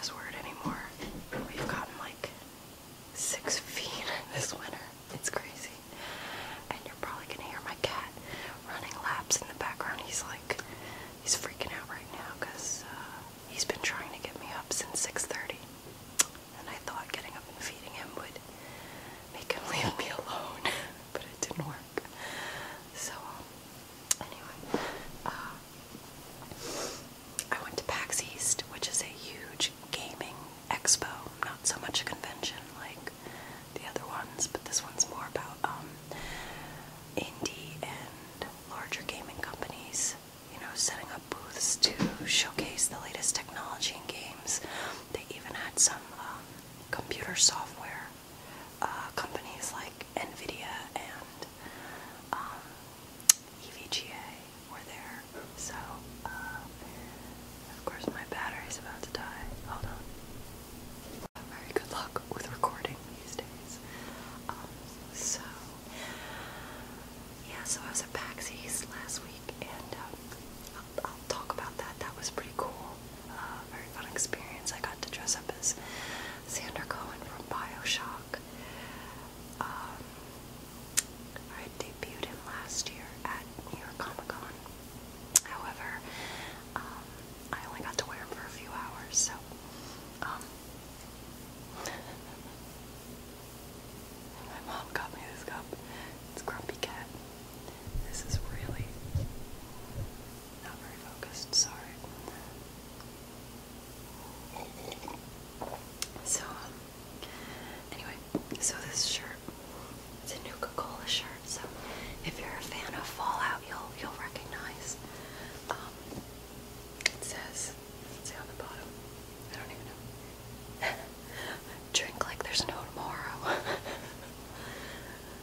password anymore. We've gotten like 6 feet this winter. It's crazy. And you're probably gonna hear my cat running laps in the background. He's freaking out right now because he's been trying to get me up since 6:30. And I thought getting up and feeding him would make him leave me alone, but it didn't work. So, anyway, I went to PAX East, which is a huge gaming expo. Not so much a convention like the other ones, but this one's more about indie and larger gaming companies, you know, setting up booths to showcase the latest technology in games. They even had some computer software companies like NVIDIA and EVGA were there. So, of course my battery's about to die. Hold on. Very good luck with recording these days. So, yeah, so I was at PAX East last week, and I'll talk about that. That was pretty cool. Very fun experience. I got to dress up as Xander Cohen from BioShock. I debuted him last year at New York Comic Con. However, I only got to wear him for a few hours, so my mom got me this cup. It's Grumpy Cat. This is really not very focused, sorry. So, anyway, so this shirt, it's a Nuka-Cola shirt, so if you're a fan of Fallout, you'll recognize. It says, let's see on the bottom, I don't even know. Drink like there's no tomorrow.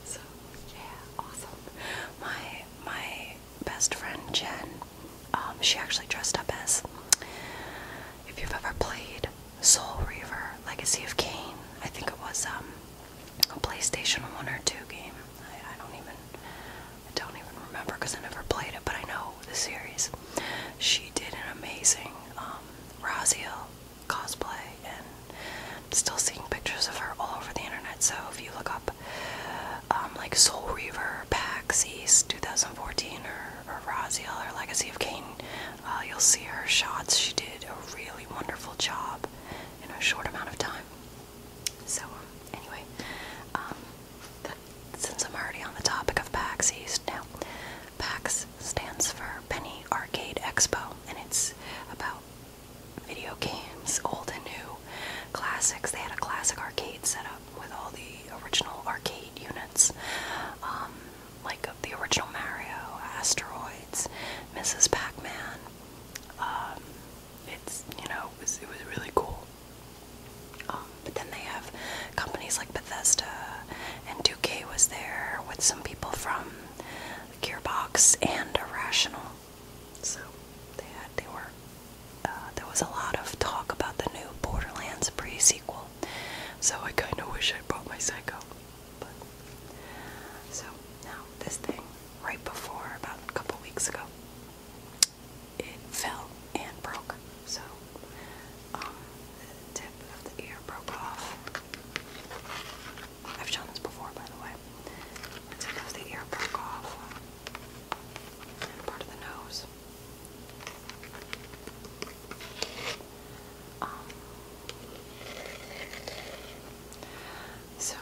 So, yeah, awesome. My best friend Jen, she actually dressed up as, if you've ever played Soul Reaver, Legacy of Kain, I think it was a PlayStation 1 or 2 game. I don't even remember because I never played it, but I know the series. She did an amazing Raziel cosplay, and I'm still seeing pictures of her all over the internet. So if you look up like Soul Reaver, PAX East 2014, or Raziel, or Legacy of Kain, you'll see her shots. She did a really wonderful job in a short amount of time. So anyway, since I'm already on the topic of PAX East now, PAX stands for Penny Arcade Expo, and it's about video games, old and new, classics. They had a classic arcade set up with all the original arcade units, like the original Mario, Asteroids, Mrs. Pac-Man. It's, you know, it was really cool. But then they have companies like Bethesda, and 2K was there with some people from Gearbox and Irrational. So there was a lot of talk about the new Borderlands pre-sequel. So I kind of wish I brought my Psycho. But so now this thing, right before, about a couple weeks ago, it fell and broke. So the tip of the ear broke off. I've shown this before, by the way. The tip of the ear broke off, and part of the nose. So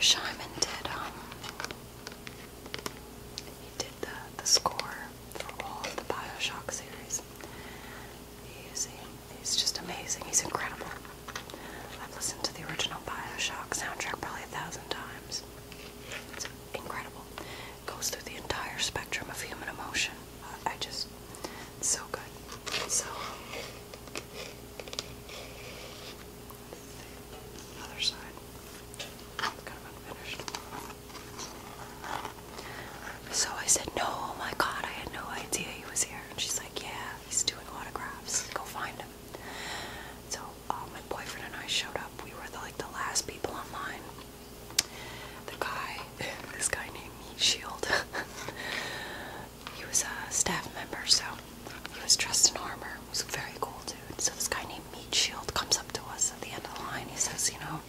Scheinman did, he did the score for all of the BioShock series. He's just amazing. He's incredible. I've listened to the original BioShock soundtrack probably 1,000 times. It's incredible. It goes through the entire spectrum of human emotion. It's so good. So, other side. It's kind of unfinished. So I said, no, oh my god, I had no idea he was here. And she's like, yeah, he's doing autographs. Go find him. So my boyfriend and I showed up. We were the last people online. This guy named Meat Shield. He was a staff member, so he was dressed in armor. He was a very cool dude. So this guy named Meat Shield comes up to us at the end of the line. He says, you know,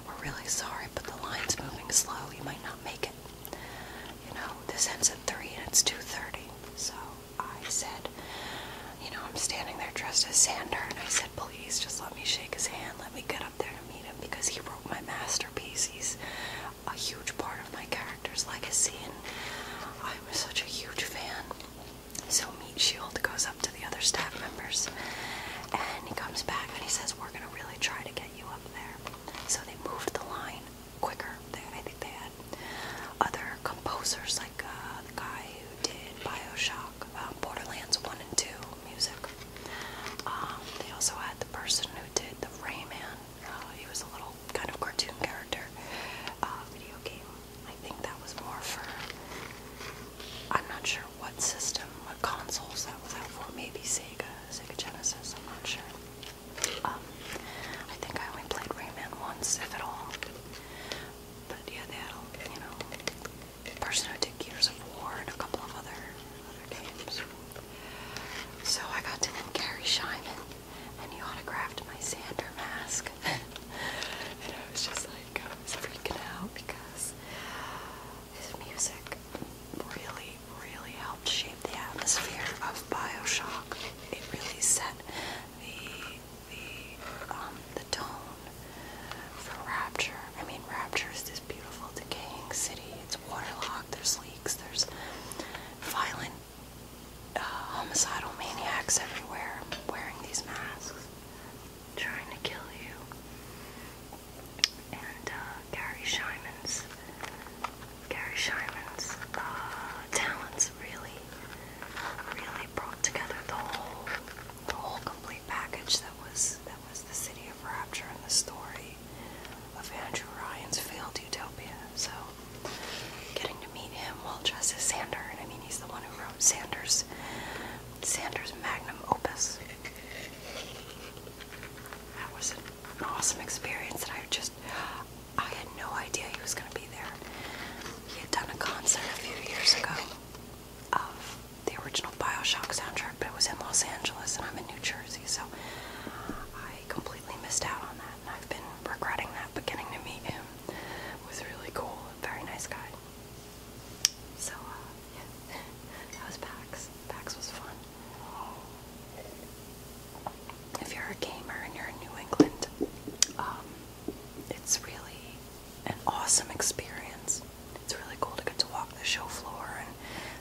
we're really sorry, but the line's moving slow. You might not make it. You know, this ends at 3 and it's 2:30. So I said, you know, I'm standing there dressed as Sander, and I said, please just let me shake his hand. Let me get up there to meet him, because he wrote my masterpiece. He's a huge part of my character's legacy, and I'm such a huge fan. So Meat Shield goes up to the other staff members, and he comes back and he says, we're going to really try to get you up there. So they moved the line quicker. I think they had other composers, like the guy who did BioShock, Borderlands 1 and 2 music. They also had the person who did the Rayman. He was a little kind of cartoon character video game. I think that was more for, I'm not sure what system, what consoles that was out for. Maybe Sega Genesis, I'm not sure. I think I only played Rayman once, if at all. But yeah, they had, you know, the person who did Gears of War and a couple of other games. So I got to meet Gary Scheinman, and he autographed my Sander mask. And I was just like, I was freaking out, because his music really, really helped shape the atmosphere of BioShock. It really set the tone for Rapture. I mean, Rapture is this beautiful, decaying city. It's waterlogged, there's leaks, there's violent, homicidal maniacs everywhere wearing these masks, trying to kill you. And Gary Scheinman's talents really brought together the whole complete package that was the city of Rapture and the story of Andrew Ryan's failed utopia. So getting to meet him while dressed as Sander, and I mean, he's the one who wrote Sander's magnum opus. That was an awesome experience that I had no idea he was going to be there. He had done a concert a few years ago of the original BioShock soundtrack, but it was in Los Angeles, and I'm in New Jersey, so I completely missed out on that, and I've been regretting that, but getting to meet him was really cool. Very nice guy. So, yeah, that was PAX. PAX was fun. If you're a gamer and you're in New England, it's really an awesome experience. It's really cool to get to walk the show floor and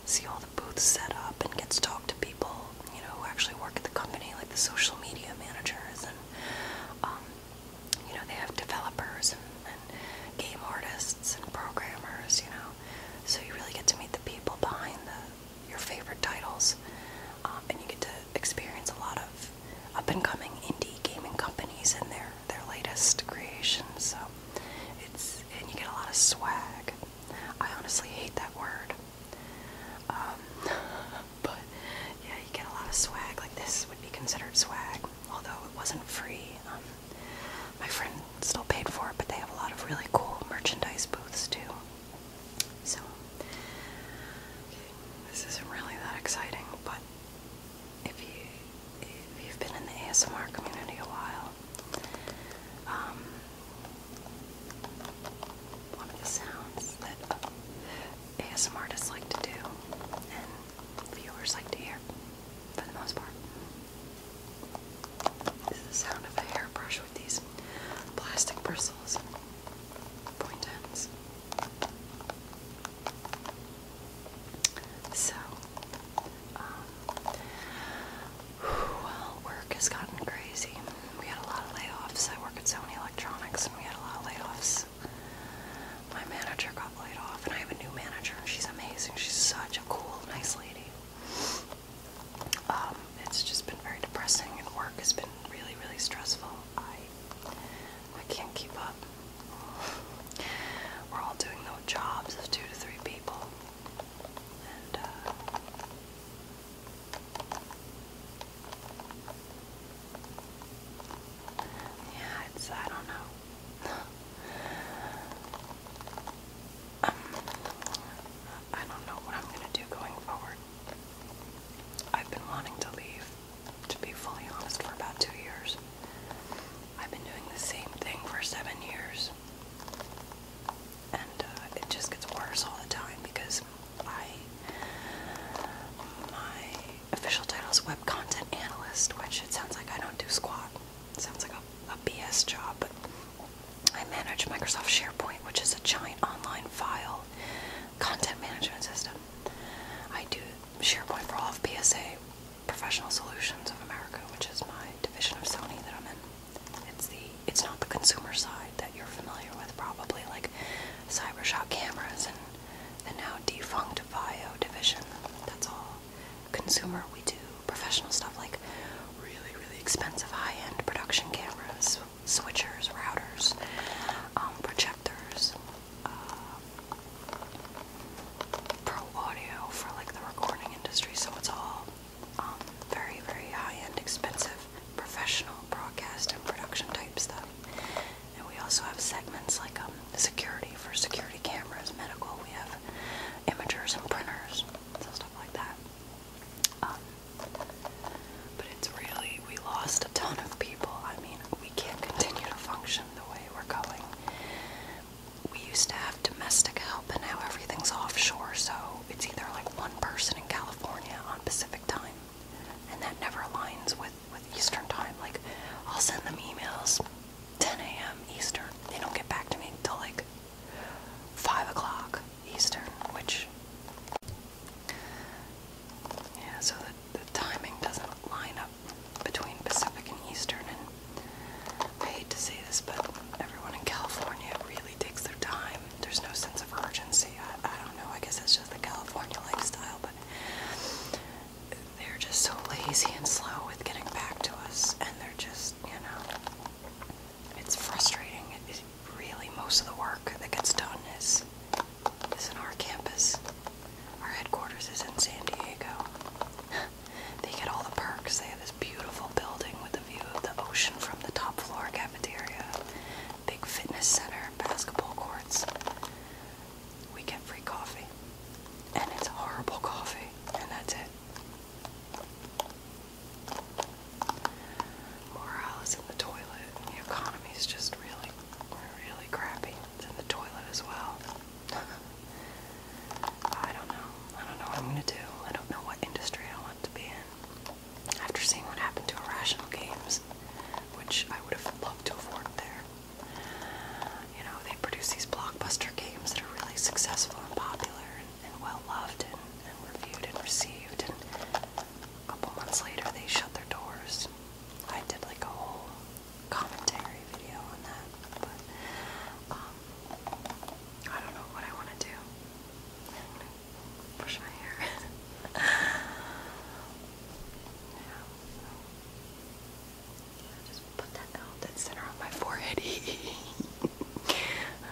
see all the booths set up and get to talk to people, you know, who actually work at the company, like the social media managers, and you know, they have developers and game artists and programmers, you know, so you really get to meet the people behind your favorite titles, and you get to experience a lot of up-and-coming indie gaming companies and their latest creations. So and you get a lot of swag. I honestly hate that word, but yeah, you get a lot of swag. Like, this would be considered swag, although it wasn't free. My friend still paid for it, but they have a lot of really cool merchandise booths too. So this isn't really that exciting, but if you've been in the ASMR community a while, can't keep up. We're all doing the jobs of 2 to 3 people. And, yeah, it's, I don't know. I don't know what I'm gonna do going forward. I've been wanting to leave, to be fully honest, for about 2 years. I've been doing the same thing for 7 years. And it just gets worse all the time because my official title is Web Content Analyst, which it sounds like I don't do squat. It sounds like a BS job, but I manage Microsoft SharePoint, which is a giant online file content management system. I do SharePoint for all of PSA, Professional Solutions of America, which is my division of Sony that I'm in. It's not the consumer side that you're familiar with, probably, like CyberShot cameras and the now defunct Bio division. That's all consumer. We do professional stuff like really, really expensive high-end production cameras, switchers, routers, projectors, pro audio for like the recording industry. So it's all very, very high-end, expensive, professional broadcast and production type stuff. And we also have segments like security for security cameras, medical. We have imagers and printers, so stuff like that. But it's really, we lost a ton of people. I mean, we can't continue to function the way we're going. We used to have domestic help, and now everything's offshore, so it's either like one person in California on Pacific time, and that never aligns with Eastern time. Like, I'll send them emails 10 a.m. Eastern. They don't get back to me until like 5 o'clock Eastern, which, yeah, so the timing doesn't line up between Pacific and Eastern. And I hate to say this, but everyone in California really takes their time. There's no sense of urgency. I don't know, I guess that's just the California lifestyle, but they're just so lazy and slow with getting back to us, and they're just, you know, it's frustrating. Really, most of the work that gets done is in our campus. Our headquarters is in San Diego. They get all the perks. They have this beautiful building with a view of the ocean from the top floor cafeteria, big fitness center, basketball courts. We get free coffee, and it's horrible coffee, and that's it. Morale is in the toilet. The economy is just really, really crappy. It's in the toilet as well. I don't know. I don't know what I'm gonna do. I don't know what industry I want to be in. After seeing what happened to Irrational Games, which I would have loved to have worked there. You know, they produce these blockbuster games that are really successful and popular and well loved and reviewed and received, and a couple months later they shut their doors. I did like a whole commentary video on that, but I don't know what I want to do. Brush my hair. Yeah, just put that out, that center on my forehead. I'm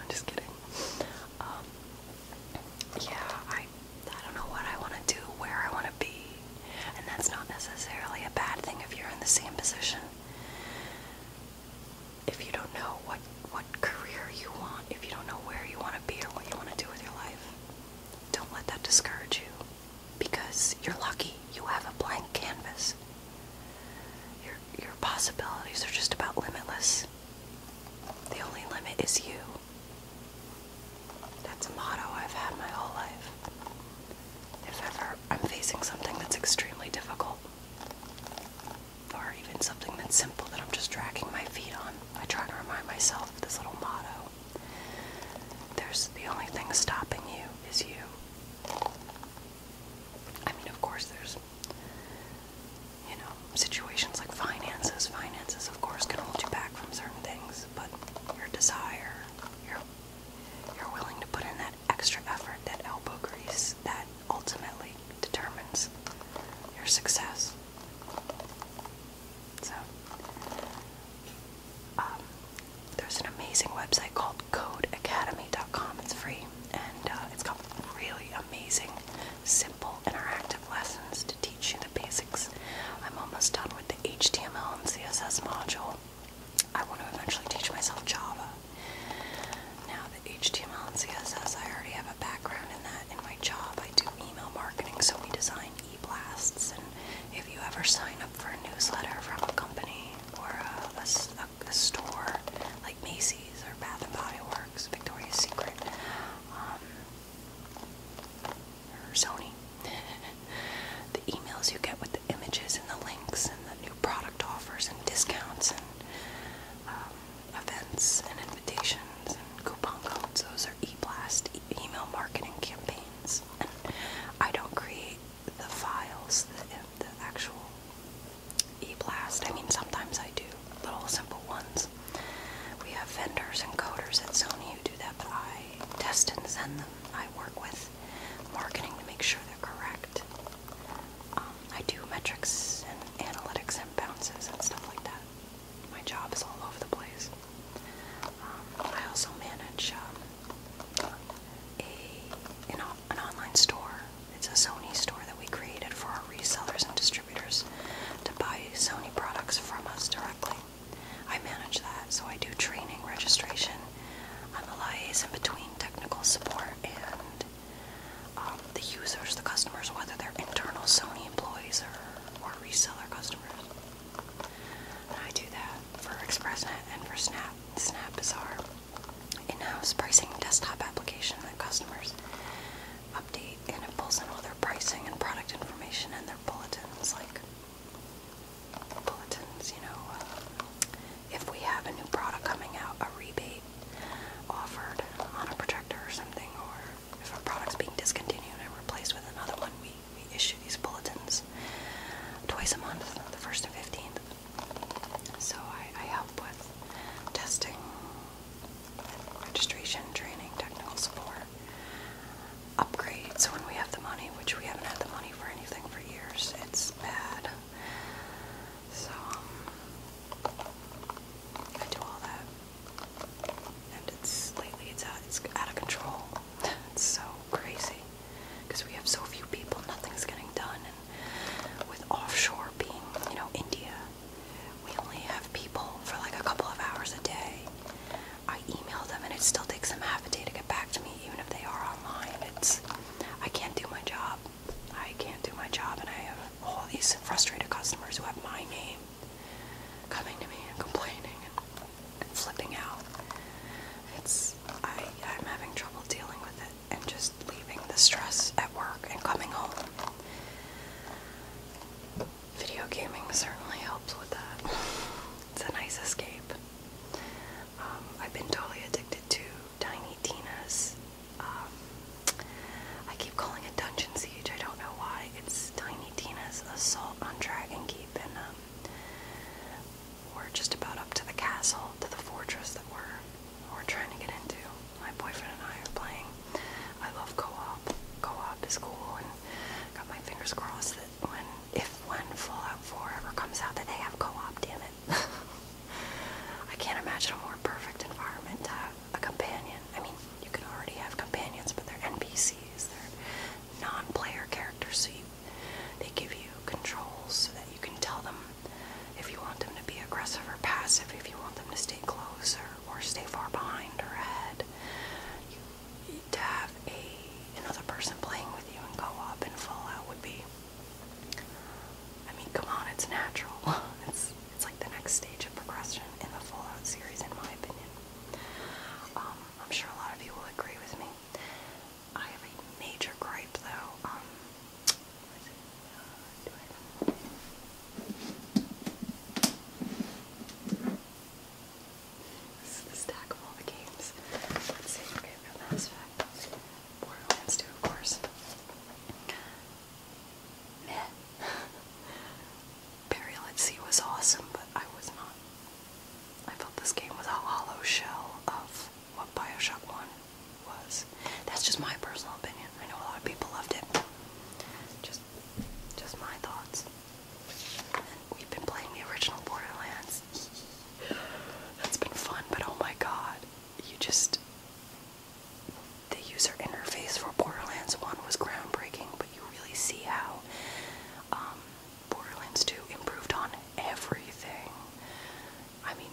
just kidding. Yeah, I don't know what I want to do, where I want to be, and that's not necessarily a bad thing if you're in the same position. If you don't know what career you want, if you don't know where you want to be or what you want to do with your life, don't let that discourage you, because you're lucky. You have a blank canvas. Your possibilities are just about limitless. The only limit is you. That's a motto I've had my whole life. If ever I'm facing something that's extremely difficult, or even something that's simple that I'm just dragging my feet on, I try to remind myself of this little motto. The only thing stopping you is you. I mean, of course, there's, you know, situations like finances. Finances, of course, can hold you back from certain things, but your desire, you're willing to put in that extra effort, that elbow grease, that ultimately determines your success. So, there's an amazing amazing website called codeacademy.com. It's free, and it's got really amazing, simple, interactive lessons to teach you the basics. I'm almost done with the HTML and CSS module. I want to eventually teach myself Java. Now, the HTML and CSS, I already have a background in that. In my job, I do email marketing, so we design e-blasts. And if you ever sign up for a newsletter from a company or a store like Macy's or Bath and Body Works, Victoria's Secret, or Sony, the emails you get with the images and the links and the new product offers and discounts and events and invitations and coupon codes, those are e-blast email marketing campaigns. And I don't create the files, the actual e-blast. I mean, sometimes I do little simple ones. We have vendors and coders at Sony who do that, but I test and send them. I work with marketing to make sure they're correct. I do metrics and analytics and bounces and stuff like that. My job is all over the place. I also manage an online store. It's a Sony store that we created for our resellers and distributors to buy Sony products from us directly. I manage that, so I do training, registration. I'm a liaison between technical support and the users, the customers, whether they're internal Sony employees or reseller customers. And I do that for ExpressNet and for Snap. Snap is our in-house pricing desktop application that customers update, and it pulls in all their pricing and product information and their bulletins, if we have a new product coming out, a rebate offered on a projector or something, or if a product's being discontinued and replaced with another one, we issue these bulletins twice a month, the 1st and 15th. So I help with testing, registration, training, technical support, upgrades when we have the money, which we haven't had the money for anything for years. It's bad. So I do all that, and lately it's out of control. It's so crazy because we have so few people, nothing's getting done, and with offshore being, India, we only have people for like a couple of hours a day. I email them, and it still takes them half a day to get back to me, even if they are online. I can't do my job. And I have all these frustrated customers who have my name coming to me and complaining and flipping out. I'm having trouble dealing with it and just leaving the stress at work and coming home. Video gaming certainly helps with that. It's a nice escape. I've been totally addicted to Tiny Tina's. I keep calling it Dungeon Siege. I don't know why. It's Tiny Tina's Assault on Dragon Keep, and we're just about up to the castle, to the fortress that we're just, the user interface for Borderlands 1 was groundbreaking, but you really see how Borderlands 2 improved on everything. I mean,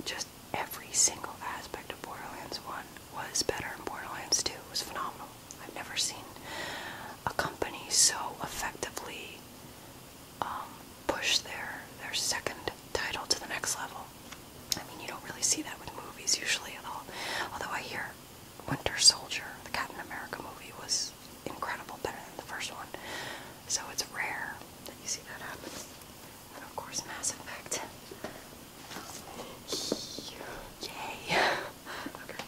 just every single aspect of Borderlands 1 was better, and Borderlands 2 was phenomenal. I've never seen a company so effectively push their second title to the next level. I mean, you don't really see that with movies usually at all. Although I hear Winter Soldier, the Captain America movie, was incredible, better than the first one. So it's rare that you see that happen. And of course, Mass Effect. Yay! Okay.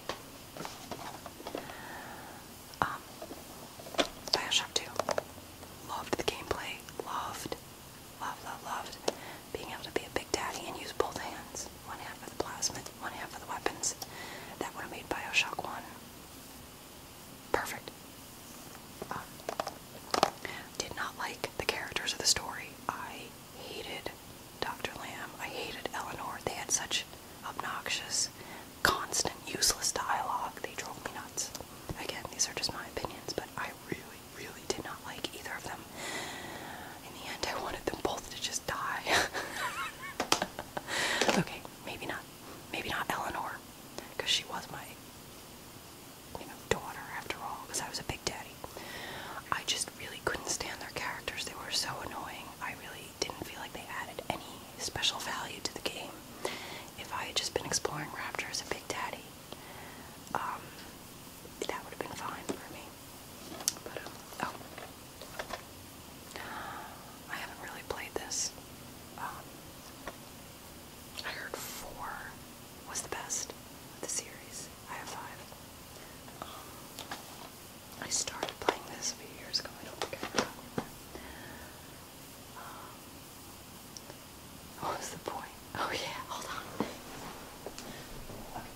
BioShock 2. Loved the gameplay. Loved being able to be a big daddy and use both hands. One hand for the plasmid, one hand for the weapons. That would have made BioShock 1 perfect. Did not like the characters of the story. I hated Dr. Lamb. I hated Eleanor. They had such obnoxious, constant, useless dialogue. They drove me nuts. Again, these are just my opinions, but I really, really did not like either of them. In the end, I wanted them both to just die. Okay, maybe not Eleanor, because she was my, daughter after all, because I was a big daddy. I just really couldn't stand their characters. They were so annoying. I really didn't feel like they added any special value to the game. If I had just been exploring Raptor as a big daddy, that would have been fine for me. But, oh. I haven't really played this. I heard 4 was the best of the series. I have 5. I started playing this a few years ago. I don't think I forgot. What was the point? Oh yeah, hold on. Okay.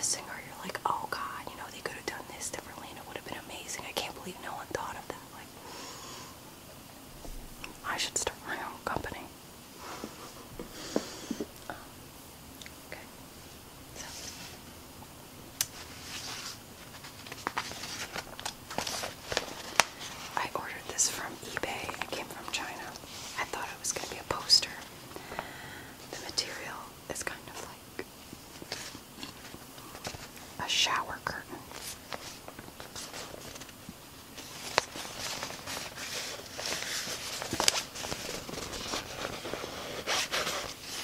reminiscing, or you're like, oh god, you know, they could have done this differently and it would have been amazing. I can't believe no one thought of that. Like, I should start my own company. Okay, so I ordered this from eBay. It came from China. I thought it was going to be a poster. The material is kind of like a shower curtain.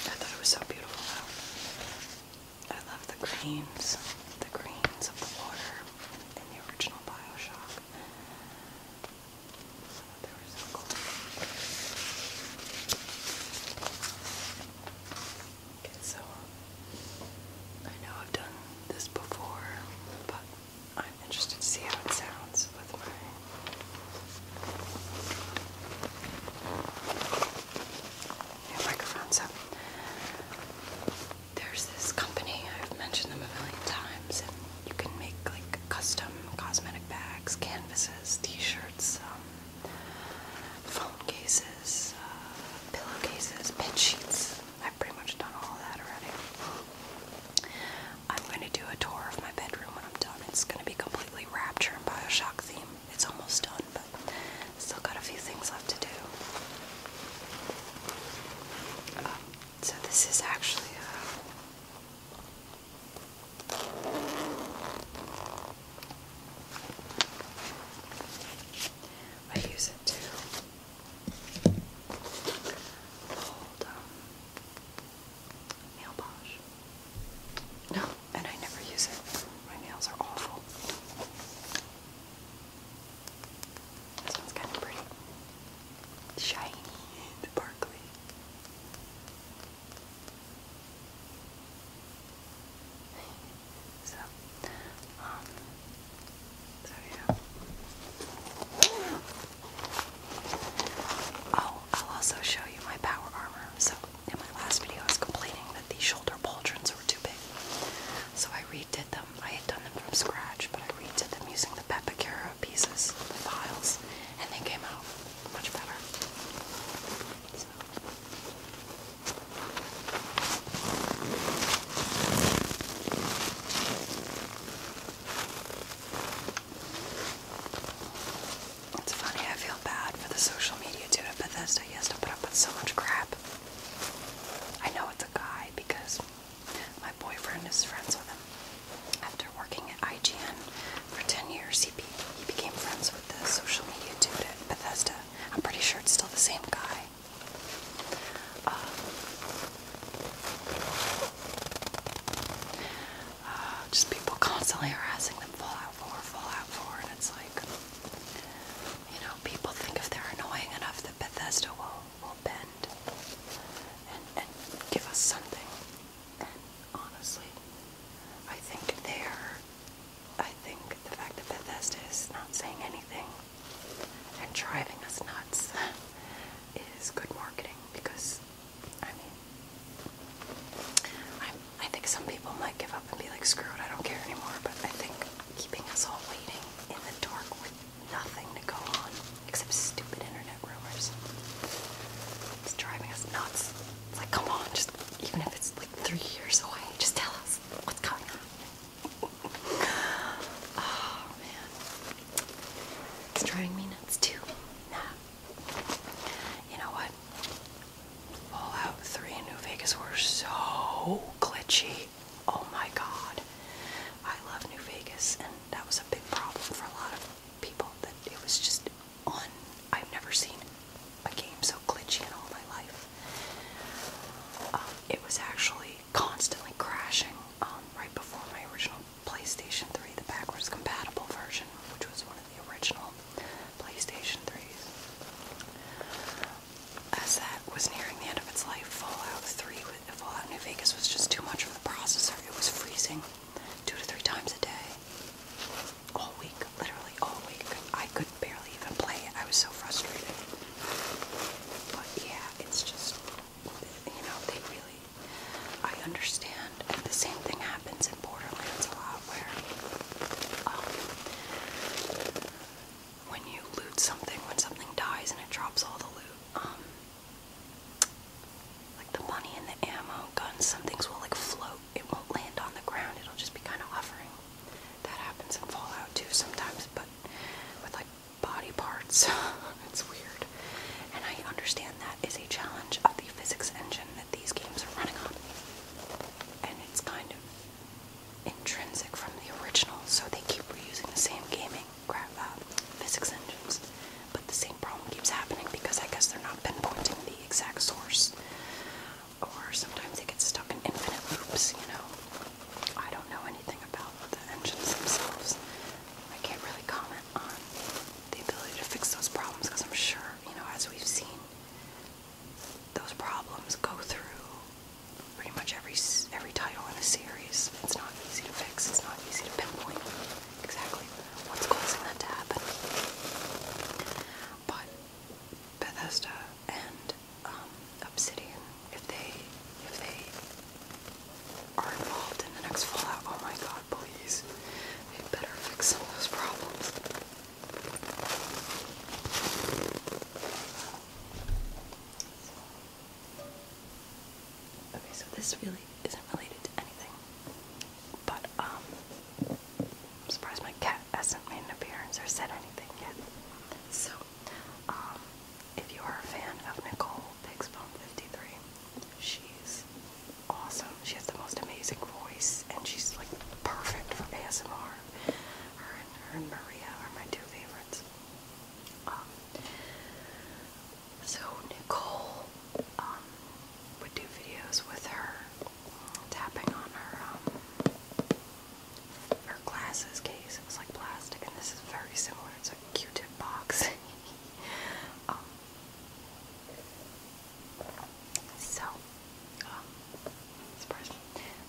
I thought it was so beautiful though. I love the greens of the water in the original BioShock. They were so cool. Okay, so I know I've done this before, but I'm interested to see how it sounds with my new microphone. So there's this company, I've mentioned them a million times, and you can make like custom cosmetic bags, canvases, t-shirts, phone cases, pillowcases, bed sheets. I've pretty much done all of that already. I'm going to do a tour of my bedroom when I'm done. It's going to be completely Rapture and BioShock theme. It's almost done, but still got a few things left to do. So this is actually I use it to hold nail polish. No, and I never use it. My nails are awful. This one's kind of pretty. Shiny, sparkly. So, yeah. Oh, I'll also show you my power armor. So, in my last video I was complaining that the shoulder pauldrons were too big. So I redid them. I had done them from scratch, but I redid them using the Pepakura pieces, the files, and they came out much better. So. It's funny, I feel bad for the social media dude at Bethesda. He has to put up with so much crap. I know it's a guy because my boyfriend is friends with him. After working at IGN for 10 years, he became friends with the social media dude at Bethesda. I'm pretty sure it's still the same guy. Just people constantly harassing them, Fallout 4, and it's like, you know, people think if they're annoying enough that Bethesda will bend and give us something. And honestly, I think the fact that Bethesda is not saying anything and driving us nuts is good marketing, because, I mean, I think some people might give up and be like, screw it, I don't care anymore, but I think keeping us all waiting in the dark with nothing to go on except stupid internet rumors, it's driving us nuts. It's like, come on, just, even if it's like 3 years away, just tell us what's going on. Oh man, it's driving me nuts too. Nah. You know what? Fallout 3 and New Vegas were so glitchy. Oh my god. I love New Vegas, and that was a big problem for a lot of people, that it was just I've never seen a game so glitchy in all my life. It was actually constantly crashing right before my original PlayStation 3, the backwards compatible version, which was one of the original PlayStation 3s. As that was nearing the end of its life, Fallout New Vegas was just too much for the processor. It was freezing 2 to 3 times a day. intrinsic from the original, so they keep reusing the same gaming physics engines, but the same problem keeps happening because I guess they're not pinpointing the exact source, or sometimes they get stuck in infinite loops, you know. I don't know anything about the engines themselves. I can't really comment on the ability to fix those problems because I'm sure, you know, as we've seen, those problems go through pretty much every title in a series. It's not easy to fix. It's not easy to pinpoint exactly what's causing that to happen. But Bethesda and Obsidian, if they are involved in the next Fallout, oh my god, please, they better fix some of those problems. Okay, so this really isn't related to anything, but I'm surprised my cat hasn't made an appearance or said anything yet. So, if you are a fan of Nicole Pixbone53, she's awesome. She has the most amazing voice, and she's like perfect for ASMR. Her and Maria are my two favorites. So Nicole would do videos with her tapping on her glasses case. It was like plastic, and this is very similar. It's a Q-tip box. So, surprise me.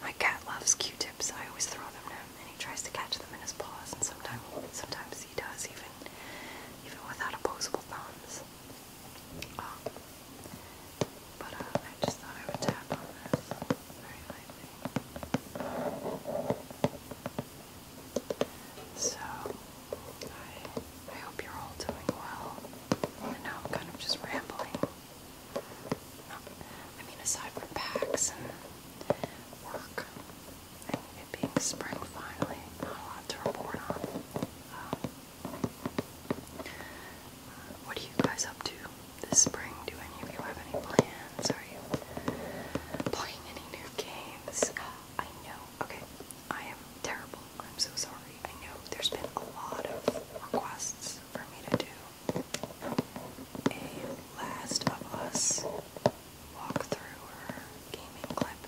My cat loves Q-tips. I always throw them to him, and he tries to catch them in his paws, and sometimes he does, even without opposable thumbs. But I just thought I would tap on this very lightly. So, I hope you're all doing well. I know I'm kind of just rambling. I mean, aside from PAX and work, and it being spring finally, not a lot to report on. What are you guys up to this spring? Do any of you have any plans? Are you playing any new games? I know, okay, I am terrible. I'm so sorry. I know there's been a lot of requests for me to do a Last of Us walkthrough or gaming clip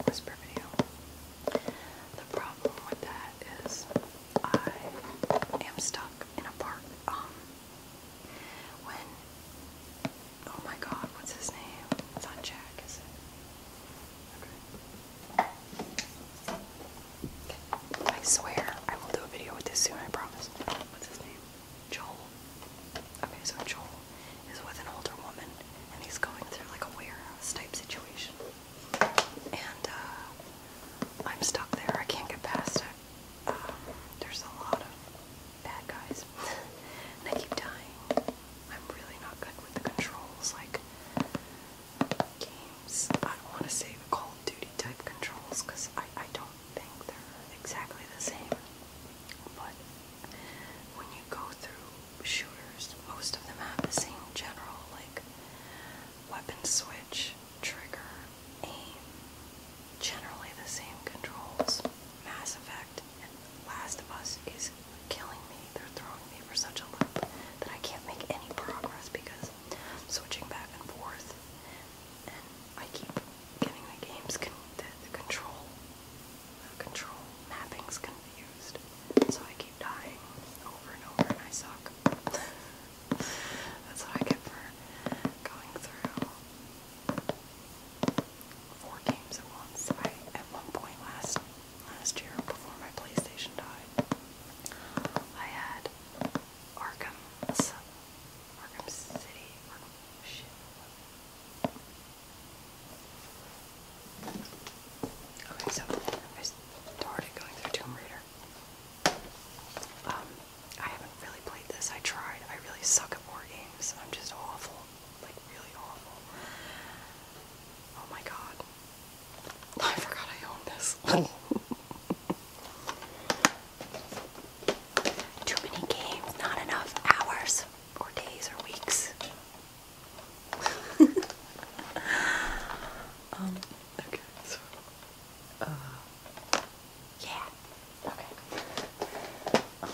whisper video. The problem with that is I am stuck in a part. When, oh my god, what's his name? It's not Jack, is it? Okay. I swear I will do a video with this soon, I promise. What's his name? Joel. Okay, so Joel is with an older woman, and he's going through like a warehouse type situation. And, I'm stuck there. I can't get past it. There's a lot of bad guys. And I keep dying. I'm really not good with the controls, like games. I don't want to say the Call of Duty type controls, because I don't think they're exactly the same.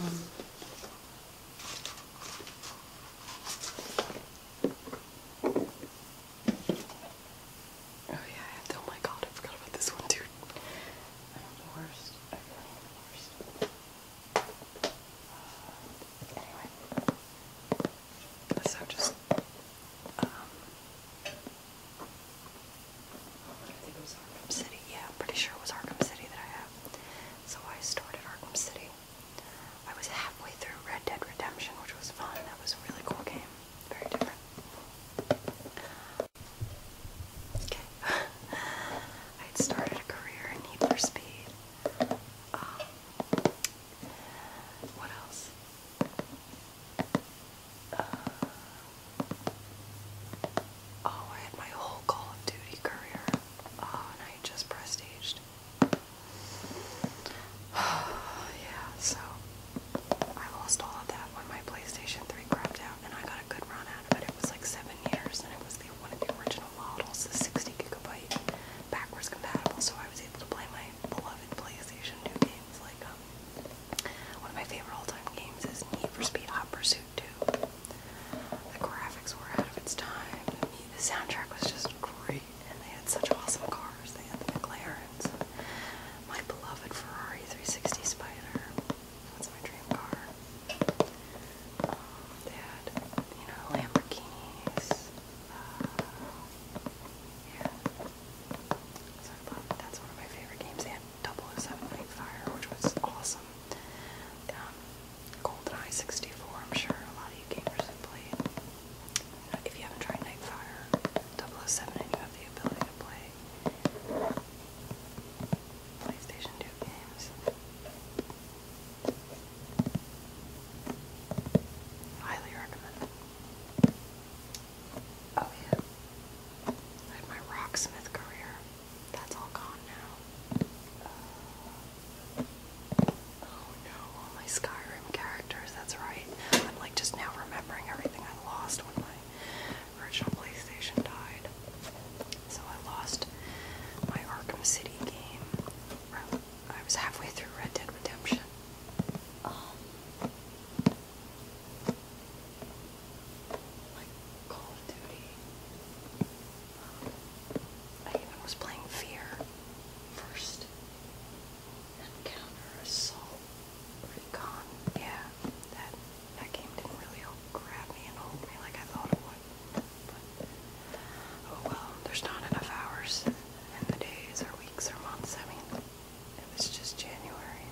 Oh yeah, oh my god, I forgot about this one too. I'm the worst. I really am the worst. Anyway. So just, I think it was Arkham City. Yeah, I'm pretty sure it was Arkham City that I have. So I started Arkham City. I was halfway through Red Dead Redemption, which was fun. That was a really cool game. Very different. Okay. I had started a career in Need for Speed. What else? Oh, I had my whole Call of Duty career. Oh, and I had just prestiged. Yeah, so I lost all of that when my PlayStation 3 crapped out, and I got a good run out of it. It was like 7 years, and it was one of the original models, the 60 gigabyte backwards compatible, so I was able to play my beloved PlayStation 2 games. Like, one of my favorite all-time games is Need for Speed Hot Pursuit 2. The graphics were out of its time. The soundtrack was just great, and they had such awesome cars. They had the McLarens, my beloved Ferrari 360 Spider. That's my dream car. They had, Lamborghinis. Yeah. So I love it. That's one of my favorite games. They had 007 Nightfire, which was awesome. GoldenEye 64, I'm sure a lot of you gamers have played. If you haven't tried Nightfire, 007, and you have the ability to play PlayStation 2 games, highly recommend it. Oh yeah, I had my Rocksmith career. That's all gone now. Oh no, all my Skyrim characters, that's right. I'm like just now remembering everything I lost when my original PlayStation died. So I lost my Arkham City game. I was halfway through Red Dead Redemption. Like Call of Duty. I even was playing Fear first. And Counter Assault Recon. Yeah, that game didn't really grab me and hold me like I thought it would. But, oh well, there's not enough hours in the days or weeks or months. I mean, it was just January.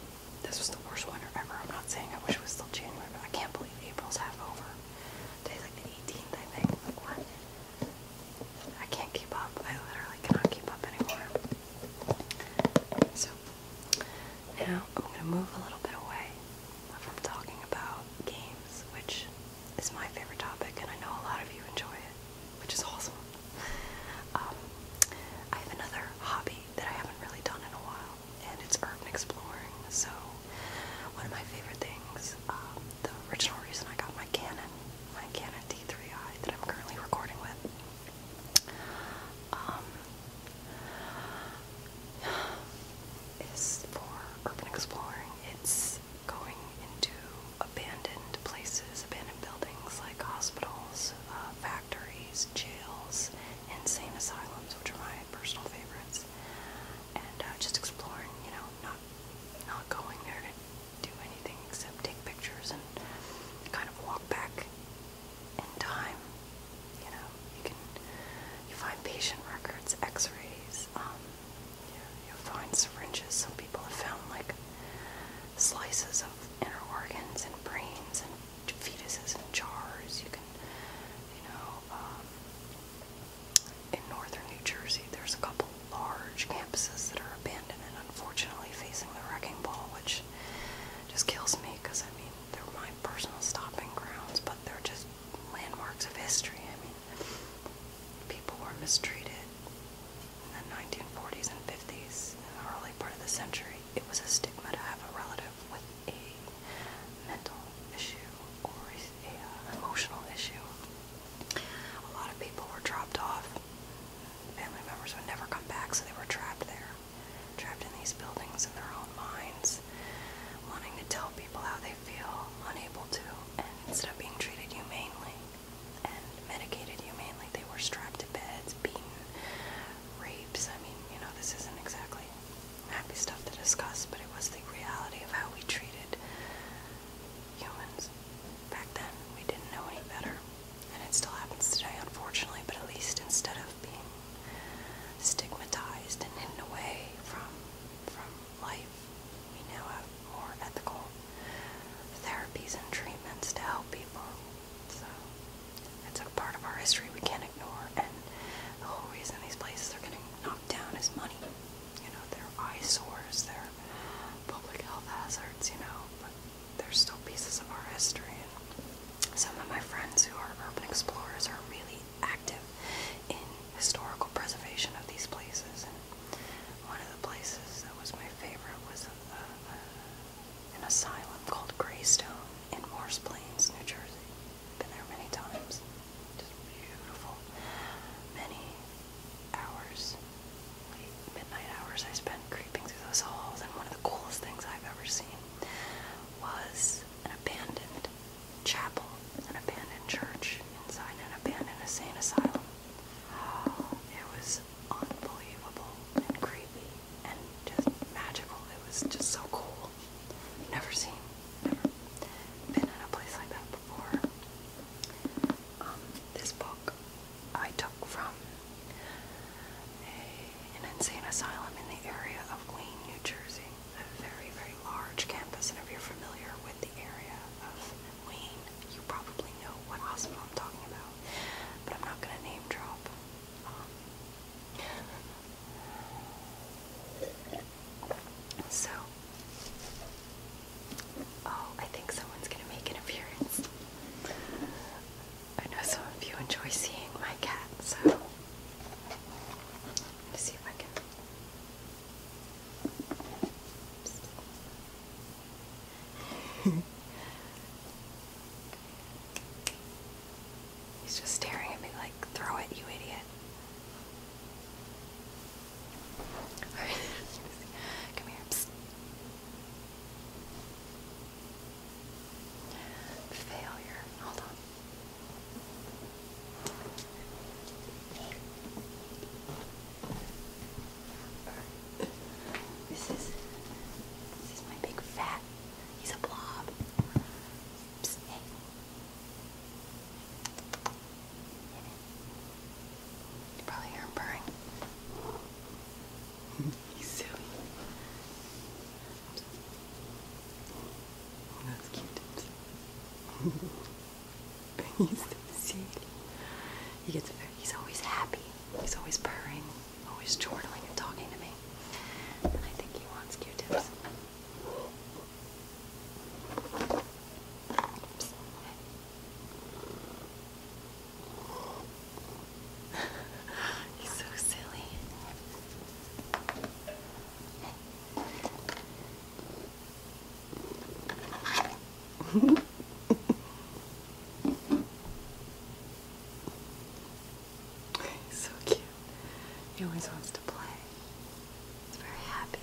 This was the worst winter ever. I'm not saying I wish it was still January, but I can't believe April's half over. Today's like the 18th, I think. Like, what? I can't keep up. I literally cannot keep up anymore. So, now I'm going to move a little bit away from talking about games, which is my favorite topic, and I know a lot of you enjoy it, which is awesome. I have another hobby that I haven't really done in a while, and it's urban exploring. So one of my favorite things, the original reason I got my Canon D3i that I'm currently recording with, is for urban exploring. It's going into abandoned places, abandoned buildings like hospitals, factories, jails, insane asylums, which are my personal favorites, and just exploring, not going there to do anything except take pictures and kind of walk back in time. You find patient records, x-rays, you find syringes. Some people have found like slices of inner organs and brains and fetuses in jars. You can, in northern New Jersey, there's a couple large campuses that are abandoned and unfortunately facing the wrecking ball, which just kills me because, I mean, they're my personal stomping grounds, but they're just landmarks of history. I mean, people were mistreated in the 1940s and 50s, in the early part of the century. It was a stigma to have a relative with a mental issue or a emotional issue. A lot of people were dropped off. Family members would never come back, so they were trapped there, trapped in these buildings in their own minds, wanting to tell people how they feel, discuss, but it was the reality of how we treated humans. Back then, we didn't know any better, and it still happens today, unfortunately, but at least instead of being stigmatized and hidden away from life, we now have more ethical therapies and treatments to help people. So it's a part of our history we can't ignore, and the whole reason these places are getting knocked down is money. You know, they're eyesores, they're public health hazards, you know, but they're still pieces of our history. And some of my friends who are urban explorers are really active in historical preservation of these places, and one of the places that was my favorite was an asylum called Greystone in Morris Plains, New Jersey. Been there many times. Just beautiful. Many hours, late midnight hours, I spent creeping through those halls, and one of the coolest things I've ever seen was an abandoned chapel, an abandoned church inside an abandoned insane asylum. It was unbelievable and creepy and just magical. It was just so cool. Never been in a place like that before. This book I took from an insane asylum in the area of Wayne, New Jersey. A very, very large campus, and if you're familiar with the area of Wayne, you probably know what hospital I'm talking about, but I'm not going to name drop. So, I think someone's going to make an appearance. I know some of you enjoy seeing my cat, so I'm going to see if I can. He's just staring at me like, throw it, you idiot. Alright, come here. Psst. Failure. Hold on. This is my big fat. He's a blob. Psst, hey. You probably hear him purring. He's silly. That's cute. He's so silly. He's always happy. He's always purring, always chortling and talking to me. And I think he wants Q-tips. Oops. He's so silly. He's so cute. He always wants to play. He's very happy.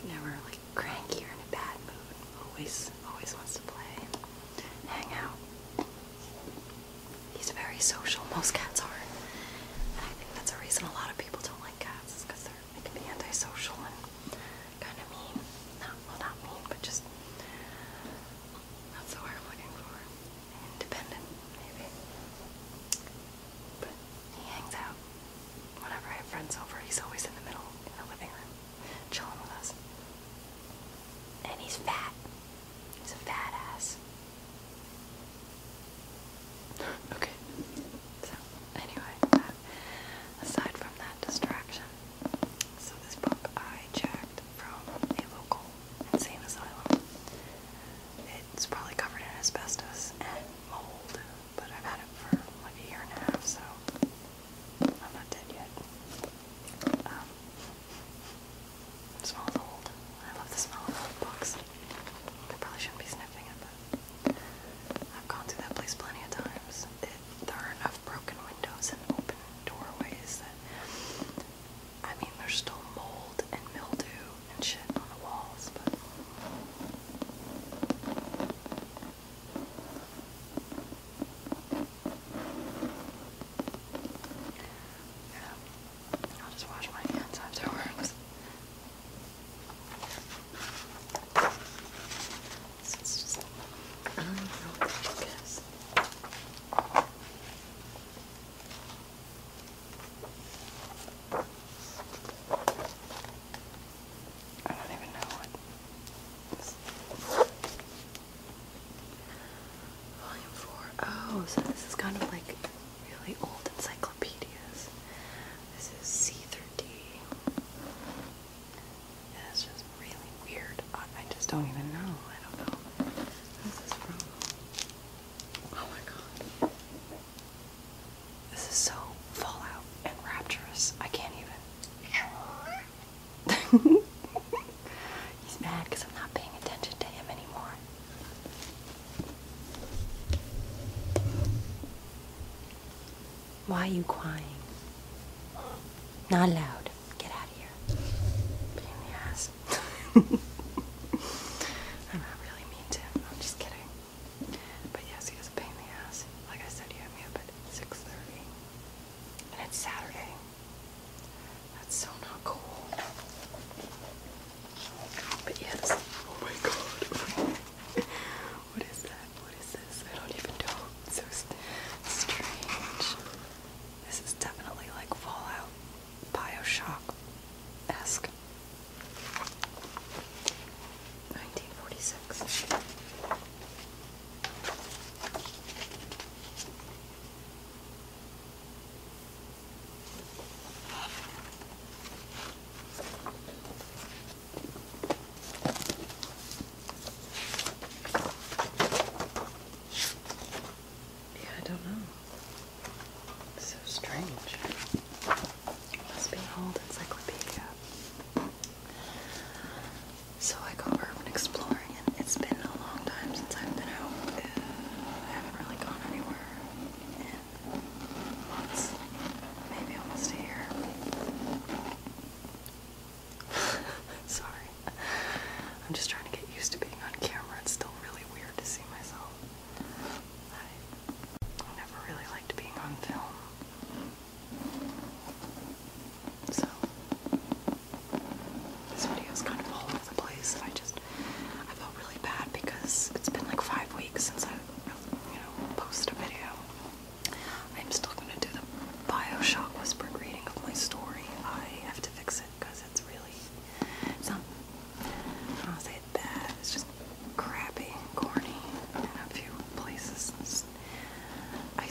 Never like cranky or in a bad mood. Always wants to play, hang out. He's very social. Most cats are. And I think that's a reason a lot of people don't like cats, is because they can be antisocial and kind of mean. Not mean, but just, that's the word I'm looking for. Independent, maybe. But he hangs out. Whenever I have friends over, he's always in the middle, in the living room, chilling with us. And he's fat. don't even know. I don't know. Where's this from? Oh my god. This is so Fallout and rapturous. I can't even. He's mad because I'm not paying attention to him anymore. Why are you crying? Not allowed. Get out of here. Pain in the ass. I'm not really mean to him. I'm just kidding. But yes, he is a pain in the ass. Like I said, he had me up at 6:30. And it's Saturday. That's so not cool. But yes. Oh my god. What is that? What is this? I don't even know. It's so strange. This is definitely like Fallout, BioShock-esque. 1946. Yeah, I don't know. It's so strange. Must be an old encyclopedia. So I go urban exploring, and it's been a long time since I've been out. I haven't really gone anywhere in months, maybe almost a year. Sorry. I'm just trying to get used to being on camera. It's still really weird to see myself. I never really liked being on film. So, this video is kind of all over the place. I felt really bad because it's been like 5 weeks since I, posted a video. I'm still going to do the BioShock whispered reading of my story. I have to fix it because it's not, I don't want to say it's bad, it's just crappy, corny in a few places. I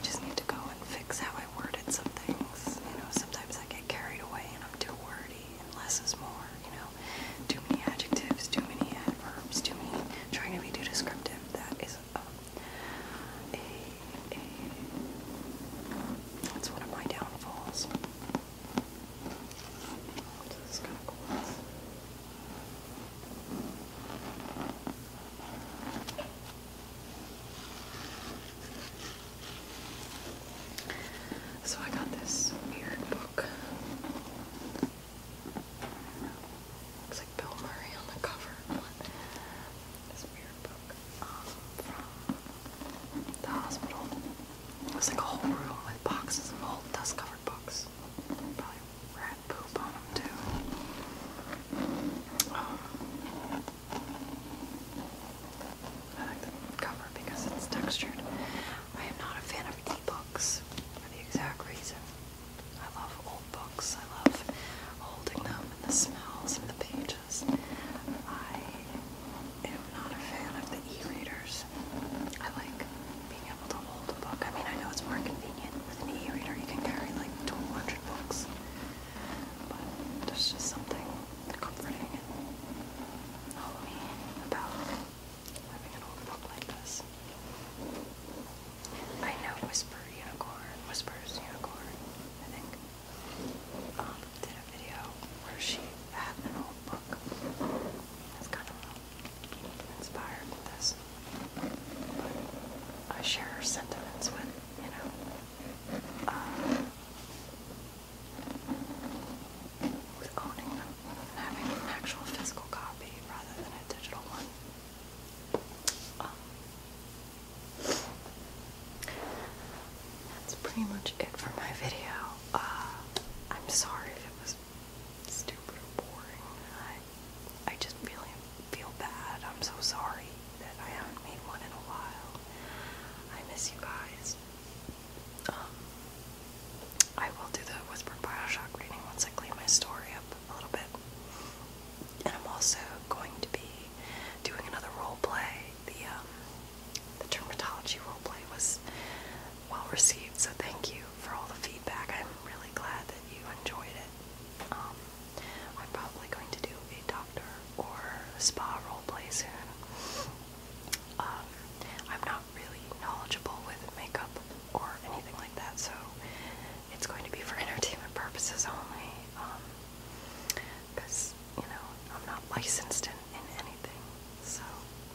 just need to go and fix how I worded some things. Sometimes I get carried away and I'm too wordy, and less is more, Too many adjectives, too many adverbs, trying to be too descriptive. That is that's one of my downfalls. This is kind of cool. So I got this weird book. Looks like Bill Murray on the cover. This weird book from the hospital. It was like a whole room with boxes of old dust-covered books. Probably rat poop on them too. I like the cover because it's textured. I am not a fan of e-books for the exact reason. I love old books. I love holding them and the smells and the pages. I am not a fan of the e-readers. I like being able to hold a book. I mean, I know it's more convenient with an e-reader. You can carry like 200 books. But there's just something comforting and homey about having an old book like this. I know Whispers Unicorn, I think, did a video where she spa roleplay soon. I'm not really knowledgeable with makeup or anything like that, so it's going to be for entertainment purposes only, because, you know, I'm not licensed in anything, so,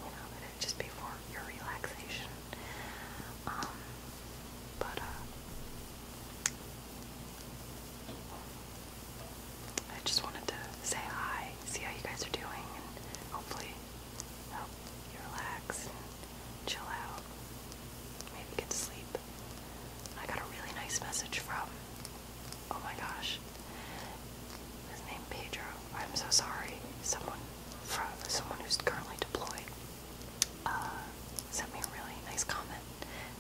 you know, it'd just be for your relaxation. I just wanted to say hi, see how you guys are doing, and hopefully help you relax and chill out, maybe get to sleep. I got a really nice message from, oh my gosh, his name Pedro. I'm so sorry. Someone who's currently deployed sent me a really nice comment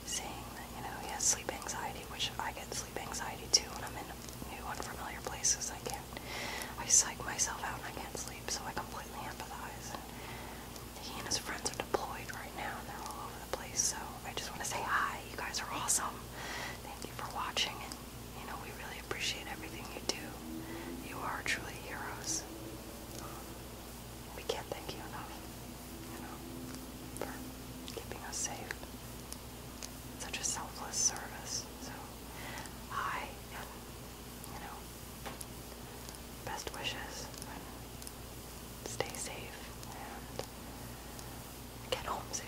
saying that, you know, he has sleep anxiety, which I get sleep anxiety too when I'm in new, unfamiliar places. I psych myself out and I can't sleep, so I completely empathize. And he and his friends are deployed right now, and they're all over the place, so I just want to say hi. You guys are awesome. Thank you for watching, and, you know, we really appreciate everything you do. You are truly heroes. We can't thank you enough, you know, for keeping us safe. Such a selfless service. So, hi, and, you know, best wishes, and stay safe, and get home safe.